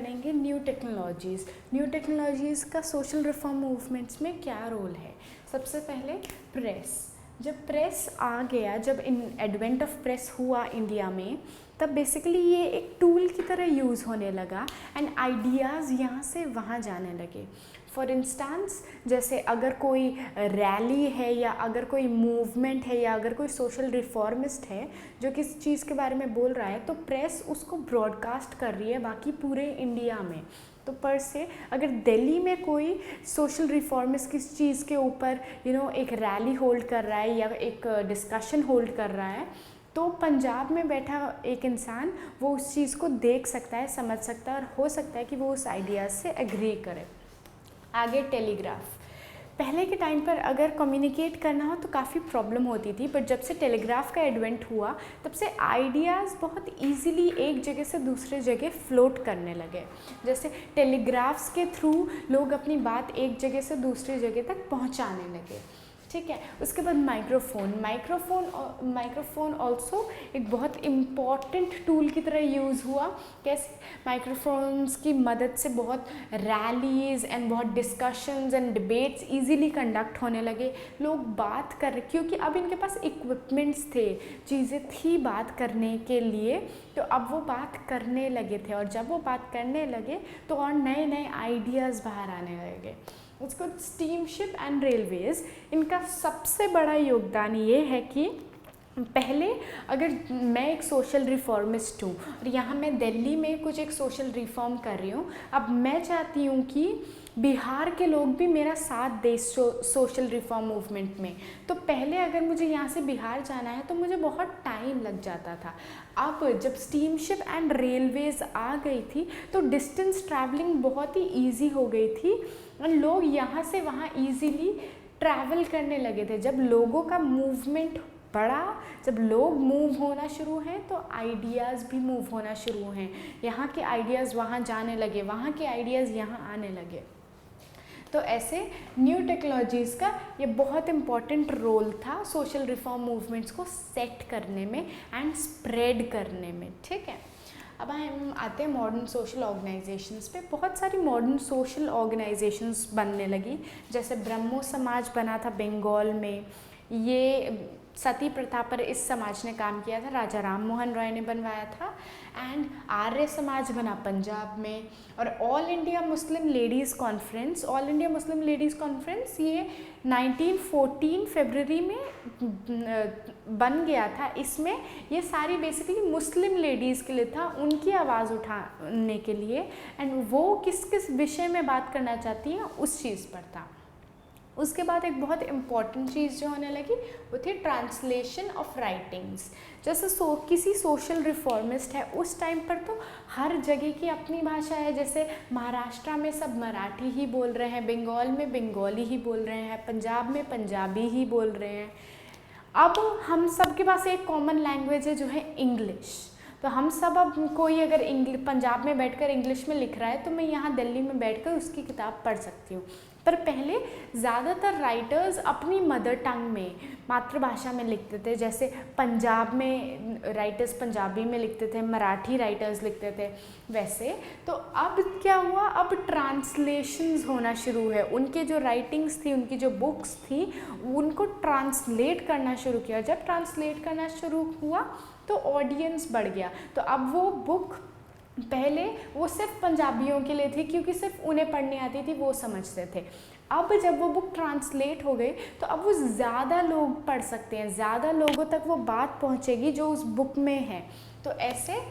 लेंगे new technologies. New technologies का social reform movements में क्या रोल है। सबसे पहले प्रेस। जब प्रेस आ गया, जब एडवेंट ऑफ प्रेस हुआ इंडिया में, तब बेसिकली ये एक टूल की तरह यूज़ होने लगा एंड आइडियाज़ यहाँ से वहाँ जाने लगे। फॉर इंस्टेंस, जैसे अगर कोई रैली है या अगर कोई मूवमेंट है या अगर कोई सोशल रिफॉर्मिस्ट है जो किसी चीज़ के बारे में बोल रहा है, तो प्रेस उसको ब्रॉडकास्ट कर रही है बाकी पूरे इंडिया में। तो पर से अगर दिल्ली में कोई सोशल रिफॉर्मिस्ट किस चीज़ के ऊपर एक रैली होल्ड कर रहा है या एक डिस्कशन होल्ड कर रहा है, तो पंजाब में बैठा एक इंसान वो उस चीज़ को देख सकता है, समझ सकता है और हो सकता है कि वो उस आइडिया से एग्री करे। आगे टेलीग्राफ। पहले के टाइम पर अगर कम्युनिकेट करना हो तो काफ़ी प्रॉब्लम होती थी, बट जब से टेलीग्राफ का एडवेंट हुआ तब से आइडियाज़ बहुत इजीली एक जगह से दूसरे जगह फ्लोट करने लगे। जैसे टेलीग्राफ्स के थ्रू लोग अपनी बात एक जगह से दूसरी जगह तक पहुंचाने लगे, ठीक है। उसके बाद माइक्रोफोन ऑल्सो एक बहुत इम्पॉर्टेंट टूल की तरह यूज़ हुआ। कैसे? माइक्रोफोन्स की मदद से बहुत रैलीज़ एंड बहुत discussions and debates easily conduct होने लगे। लोग बात कर रहे, क्योंकि अब इनके पास इक्विपमेंट्स थे, चीज़ें थी बात करने के लिए, तो अब वो बात करने लगे थे। और जब वो बात करने लगे तो और नए नए आइडियाज़ बाहर आने लगे। उसको स्टीमशिप एंड रेलवेज़, इनका सबसे बड़ा योगदान ये है कि पहले अगर मैं एक सोशल रिफॉर्मिस्ट हूँ और यहाँ मैं दिल्ली में कुछ एक सोशल रिफॉर्म कर रही हूँ, अब मैं चाहती हूँ कि बिहार के लोग भी मेरा साथ दें सोशल रिफॉर्म मूवमेंट में, तो पहले अगर मुझे यहाँ से बिहार जाना है तो मुझे बहुत टाइम लग जाता था। अब जब स्टीमशिप एंड रेलवेज़ आ गई थी तो डिस्टेंस ट्रैवलिंग बहुत ही ईजी हो गई थी और लोग यहाँ से वहाँ ईजीली ट्रैवल करने लगे थे। जब लोगों का मूवमेंट बढ़ा, जब लोग मूव होना शुरू हैं तो आइडियाज़ भी मूव होना शुरू हैं। यहाँ के आइडियाज़ वहाँ जाने लगे, वहाँ के आइडियाज़ यहाँ आने लगे। तो ऐसे न्यू टेक्नोलॉजीज़ का ये बहुत इम्पॉर्टेंट रोल था सोशल रिफॉर्म मूवमेंट्स को सेट करने में एंड स्प्रेड करने में, ठीक है। अब हम आते हैं मॉडर्न सोशल ऑर्गेनाइजेशंस पे। बहुत सारी मॉडर्न सोशल ऑर्गेनाइजेशंस बनने लगी, जैसे ब्रह्मो समाज बना था बंगाल में, ये सती प्रथा पर इस समाज ने काम किया था, राजा राम मोहन रॉय ने बनवाया था। एंड आर्य समाज बना पंजाब में। और all India Muslim ladies conference ये 1914 फरवरी में बन गया था। इसमें ये सारी बेसिकली मुस्लिम लेडीज़ के लिए था, उनकी आवाज़ उठाने के लिए, एंड वो किस किस विषय में बात करना चाहती हैं उस चीज़ पर था। उसके बाद एक बहुत इम्पॉर्टेंट चीज़ जो होने लगी वो थी ट्रांसलेशन ऑफ राइटिंग्स। जैसे किसी सोशल रिफॉर्मिस्ट है, उस टाइम पर तो हर जगह की अपनी भाषा है। जैसे महाराष्ट्र में सब मराठी ही बोल रहे हैं, बंगाल में बंगाली ही बोल रहे हैं, पंजाब में पंजाबी ही बोल रहे हैं। अब हम सब के पास एक कॉमन लैंग्वेज है जो है इंग्लिश। तो हम सब अब कोई अगर पंजाब में बैठकर इंग्लिश में लिख रहा है तो मैं यहाँ दिल्ली में बैठकर उसकी किताब पढ़ सकती हूँ। पर पहले ज़्यादातर राइटर्स अपनी मदर टंग में, मातृभाषा में लिखते थे। जैसे पंजाब में राइटर्स पंजाबी में लिखते थे, मराठी राइटर्स लिखते थे वैसे। तो अब क्या हुआ, अब ट्रांसलेशंस होना शुरू है। उनके जो राइटिंग्स थी, उनकी जो बुक्स थी, उनको ट्रांसलेट करना शुरू किया। जब ट्रांसलेट करना शुरू हुआ तो ऑडियंस बढ़ गया। तो अब वो बुक पहले वो सिर्फ पंजाबियों के लिए थी, क्योंकि सिर्फ उन्हें पढ़ने आती थी, वो समझते थे। अब जब वो बुक ट्रांसलेट हो गई तो अब वो ज़्यादा लोग पढ़ सकते हैं, ज़्यादा लोगों तक वो बात पहुंचेगी जो उस बुक में है। तो ऐसे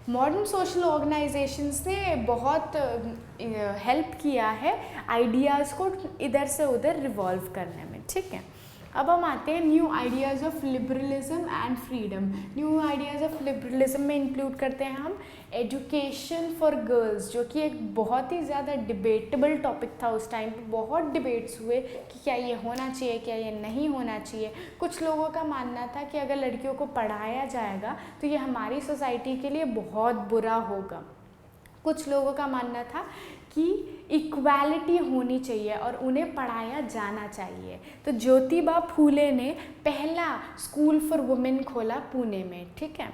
मॉडर्न सोशल ऑर्गेनाइजेशंस ने बहुत हेल्प किया है आइडियाज़ को इधर से उधर रिवॉल्व करने में, ठीक है। अब हम आते हैं new ideas of liberalism and freedom. New ideas of liberalism में इंक्लूड करते हैं हम एजुकेशन फॉर गर्ल्स, जो कि एक बहुत ही ज़्यादा डिबेटेबल टॉपिक था उस टाइम पे। बहुत डिबेट्स हुए कि क्या ये होना चाहिए, क्या ये नहीं होना चाहिए। कुछ लोगों का मानना था कि अगर लड़कियों को पढ़ाया जाएगा तो ये हमारी सोसाइटी के लिए बहुत बुरा होगा। कुछ लोगों का मानना था कि इक्वालिटी होनी चाहिए और उन्हें पढ़ाया जाना चाहिए। तो ज्योतिबा फूले ने पहला स्कूल फॉर वुमेन खोला पुणे में, ठीक है।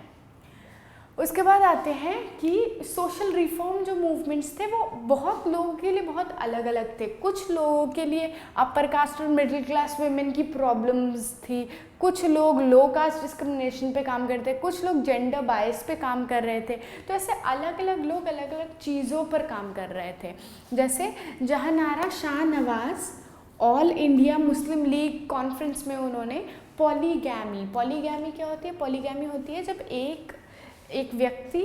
उसके बाद आते हैं कि सोशल रिफॉर्म जो मूवमेंट्स थे वो बहुत लोगों के लिए बहुत अलग अलग थे। कुछ लोगों के लिए अपर कास्ट और मिडिल क्लास वुमेन की प्रॉब्लम्स थी, कुछ लोग लो कास्ट डिस्क्रिमिनेशन पे काम करते, कुछ लोग जेंडर बायस पे काम कर रहे थे। तो ऐसे अलग अलग लोग अलग अलग चीज़ों पर काम कर रहे थे। जैसे Jahanara Shahnawaz all India Muslim league conference में उन्होंने पॉलीगैमी क्या होती है? पॉलीगैमी होती है जब एक व्यक्ति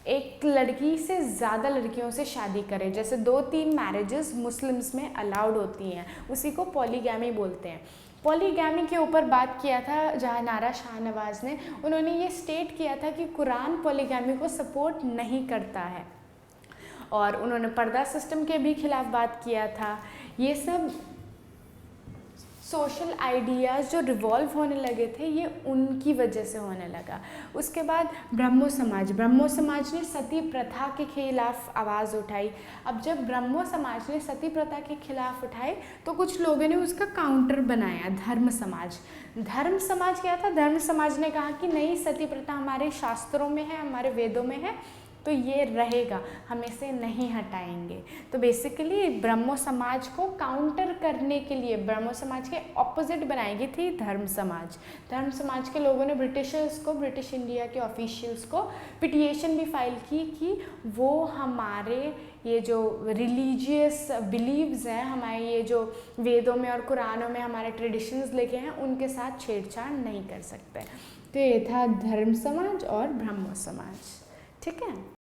एक लड़की से ज़्यादा लड़कियों से शादी करे, जैसे 2-3 मैरिजेस मुस्लिम्स में अलाउड होती हैं, उसी को पॉलीगैमी बोलते हैं। पॉलीगैमी के ऊपर बात किया था जहानारा शाहनवाज ने। उन्होंने ये स्टेट किया था कि कुरान पॉलीगैमी को सपोर्ट नहीं करता है, और उन्होंने पर्दा सिस्टम के भी खिलाफ बात किया था। ये सब सोशल आइडियाज़ जो रिवॉल्व होने लगे थे ये उनकी वजह से होने लगा। उसके बाद ब्रह्मो समाज ने सती प्रथा के खिलाफ आवाज़ उठाई। अब जब ब्रह्मो समाज ने सती प्रथा के खिलाफ उठाई तो कुछ लोगों ने उसका काउंटर बनाया धर्म समाज क्या था? धर्म समाज ने कहा कि नहीं, सती प्रथा हमारे शास्त्रों में है, हमारे वेदों में है, तो ये रहेगा, हम इसे नहीं हटाएंगे। तो बेसिकली ब्रह्मो समाज को काउंटर करने के लिए ब्रह्मो समाज के ऑपोजिट बनाई गई थी धर्म समाज के लोगों ने ब्रिटिश इंडिया के ऑफिशियल्स को पिटिशन भी फाइल की कि वो हमारे ये जो रिलीजियस बिलीव्स हैं, हमारे ये जो वेदों में और कुरानों में हमारे ट्रेडिशंस लिखे हैं, उनके साथ छेड़छाड़ नहीं कर सकते। तो ये था धर्म समाज और ब्रह्मो समाज। ठीक है।